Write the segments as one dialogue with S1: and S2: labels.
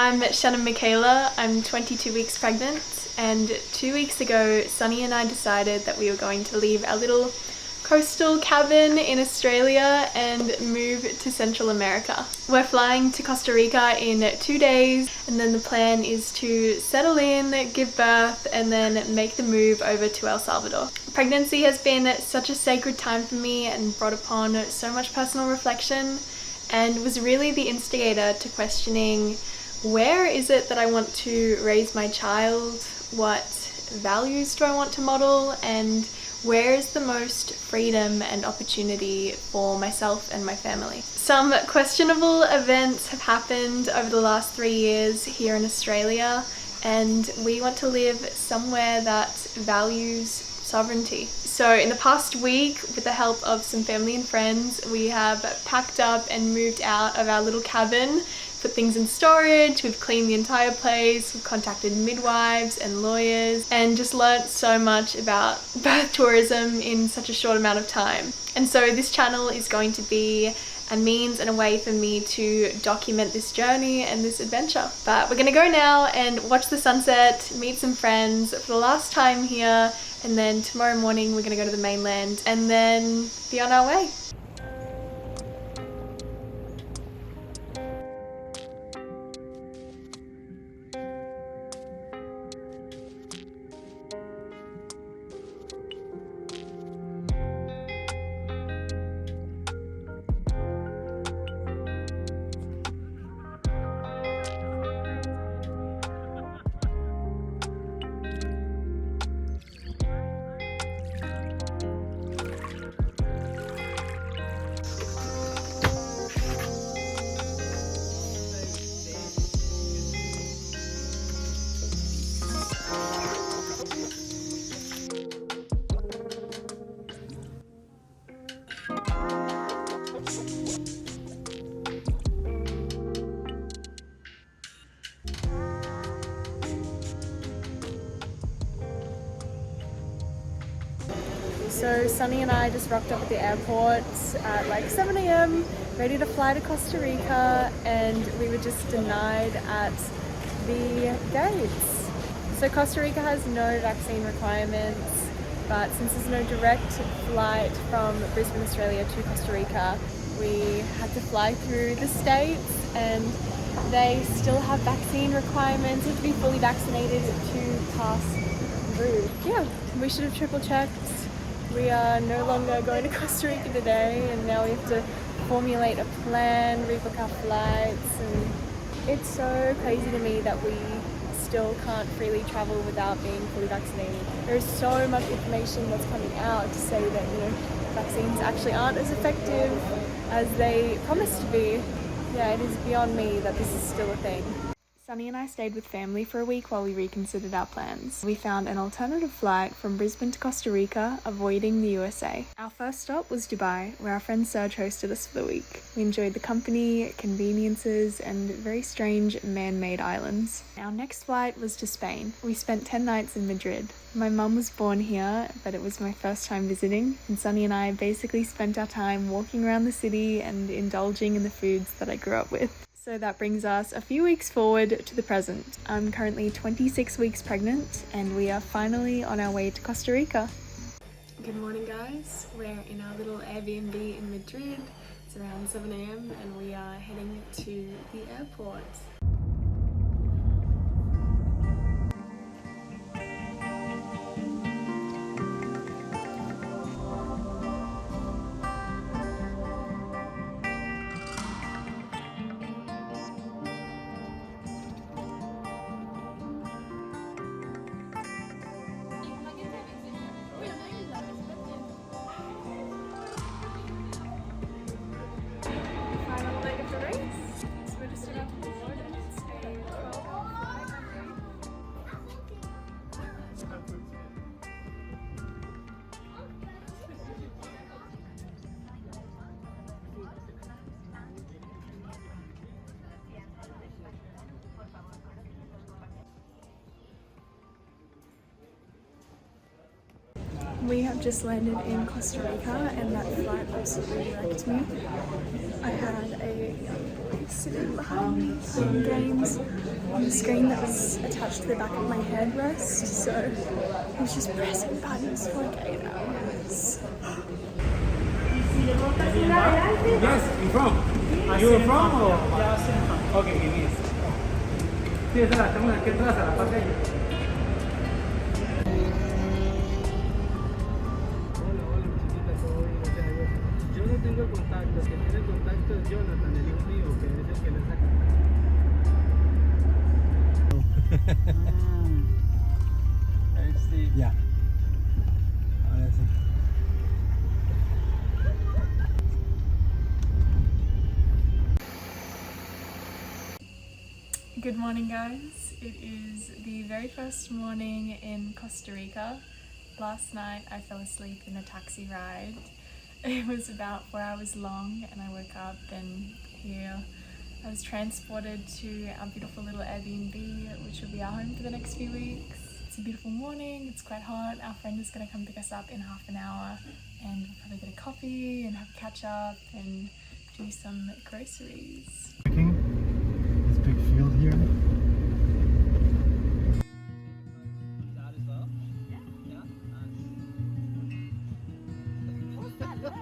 S1: I'm Shannon Michaela. I'm 22 weeks pregnant, and 2 weeks ago Sunny and I decided that we were going to leave our little coastal cabin in Australia and move to Central America. We're flying to Costa Rica in 2 days, and then the plan is to settle in, give birth, and then make the move over to El Salvador. Pregnancy has been such a sacred time for me and brought upon so much personal reflection, and was really the instigator to questioning, where is it that I want to raise my child? What values do I want to model? And where is the most freedom and opportunity for myself and my family? Some questionable events have happened over the last 3 years here in Australia, and we want to live somewhere that values sovereignty. So in the past week, with the help of some family and friends, we have packed up and moved out of our little cabin, put things in storage, we've cleaned the entire place, we've contacted midwives and lawyers, and just learnt so much about birth tourism in such a short amount of time. And so this channel is going to be a means and a way for me to document this journey and this adventure. But we're gonna go now and watch the sunset, meet some friends for the last time here, and then tomorrow morning we're gonna go to the mainland and then be on our way. So Sunny and I just rocked up at the airport at like 7 AM, ready to fly to Costa Rica, and we were just denied at the gates. So Costa Rica has no vaccine requirements, but since there's no direct flight from Brisbane, Australia to Costa Rica, we had to fly through the States, and they still have vaccine requirements. You have to be fully vaccinated to pass through. Yeah, we should have triple checked. We are no longer going to Costa Rica today, and now we have to formulate a plan, rebook our flights, and it's so crazy to me that we still can't freely travel without being fully vaccinated. There is so much information that's coming out to say that, vaccines actually aren't as effective as they promise to be. Yeah, it is beyond me that this is still a thing. Sunny and I stayed with family for a week while we reconsidered our plans. We found an alternative flight from Brisbane to Costa Rica, avoiding the USA. Our first stop was Dubai, where our friend Serge hosted us for the week. We enjoyed the company, conveniences, and very strange man-made islands. Our next flight was to Spain. We spent 10 nights in Madrid. My mum was born here, but it was my first time visiting, and Sunny and I basically spent our time walking around the city and indulging in the foods that I grew up with. So that brings us a few weeks forward to the present. I'm currently 26 weeks pregnant, and we are finally on our way to Costa Rica. Good morning, guys. We're in our little Airbnb in Madrid. It's around 7 AM and we are heading to the airport. We have just landed in Costa Rica, and that flight absolutely wrecked me. I had a young boy sitting behind me playing games on the screen that was attached to the back of my headrest, so he was just pressing buttons for like 8 hours.
S2: Yes, you from? Are you from or? Yeah, okay, it is. Sí, esa la tengo aquí atrás, a la parte de allá. Hola, hola, muchachita, todo bien, gracias a Dios. Yo no tengo el contacto, el que tiene el contacto es Jonathan, el hijo mío, que es el que le saca. Ahí sí. Ya. Ahora sí.
S1: Good morning, guys. It is the very first morning in Costa Rica. Last night I fell asleep in a taxi ride. It was about 4 hours long and I woke up and here I was transported to our beautiful little Airbnb, which will be our home for the next few weeks. It's a beautiful morning, it's quite hot. Our friend is going to come pick us up in half an hour and we'll probably get a coffee and have a catch up and do some groceries.
S2: This big field here.
S3: That as well? Yeah. Yeah. What's that look?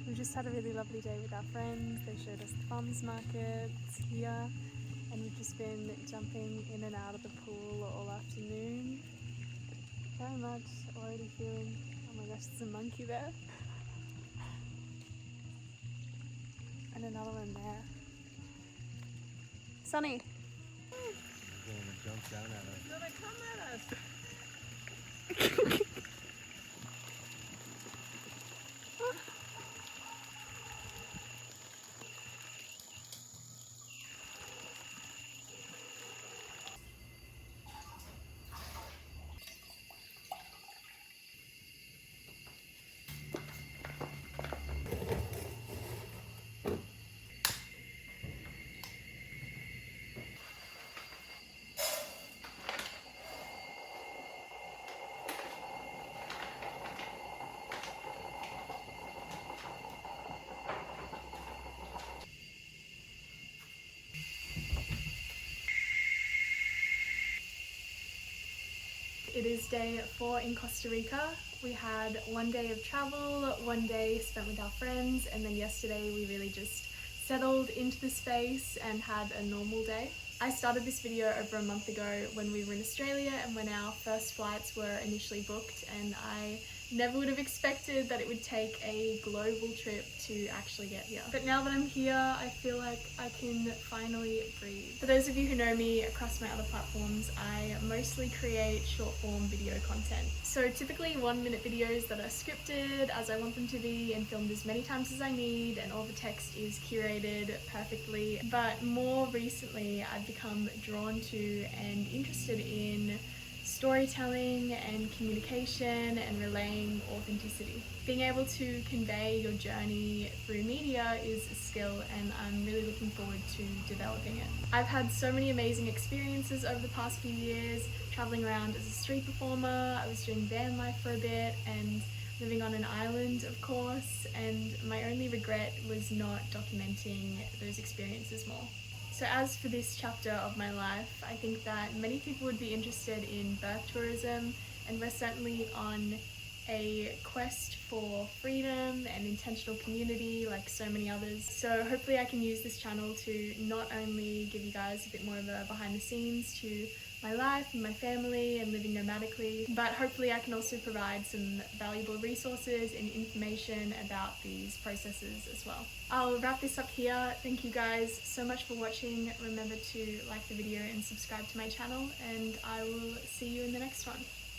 S1: We just had a really lovely day with our friends. They showed us the farmers markets here and we've just been jumping in and out of the pool all afternoon. Very much already feeling, oh my gosh, there's a monkey there. And another one there. Sunny.
S2: Jump down at us.
S3: It's gonna come at us.
S1: It is day 4 in Costa Rica. We had one day of travel, one day spent with our friends, and then yesterday we really just settled into the space and had a normal day. I started this video over a month ago when we were in Australia and when our first flights were initially booked, and I never would have expected that it would take a global trip to actually get here. But now that I'm here, I feel like I can finally breathe. For those of you who know me across my other platforms, I mostly create short form video content. So typically 1-minute videos that are scripted as I want them to be and filmed as many times as I need, and all the text is curated perfectly. But more recently, I've become drawn to and interested in storytelling and communication and relaying authenticity. Being able to convey your journey through media is a skill, and I'm really looking forward to developing it. I've had so many amazing experiences over the past few years, traveling around as a street performer. I was doing van life for a bit and living on an island, of course, and my only regret was not documenting those experiences more. So as for this chapter of my life, I think that many people would be interested in birth tourism, and we're certainly on a quest for freedom and intentional community like so many others. So hopefully I can use this channel to not only give you guys a bit more of a behind the scenes to my life and my family and living nomadically, but hopefully I can also provide some valuable resources and information about these processes as well. I'll wrap this up here. Thank you guys so much for watching. Remember to like the video and subscribe to my channel, and I will see you in the next one.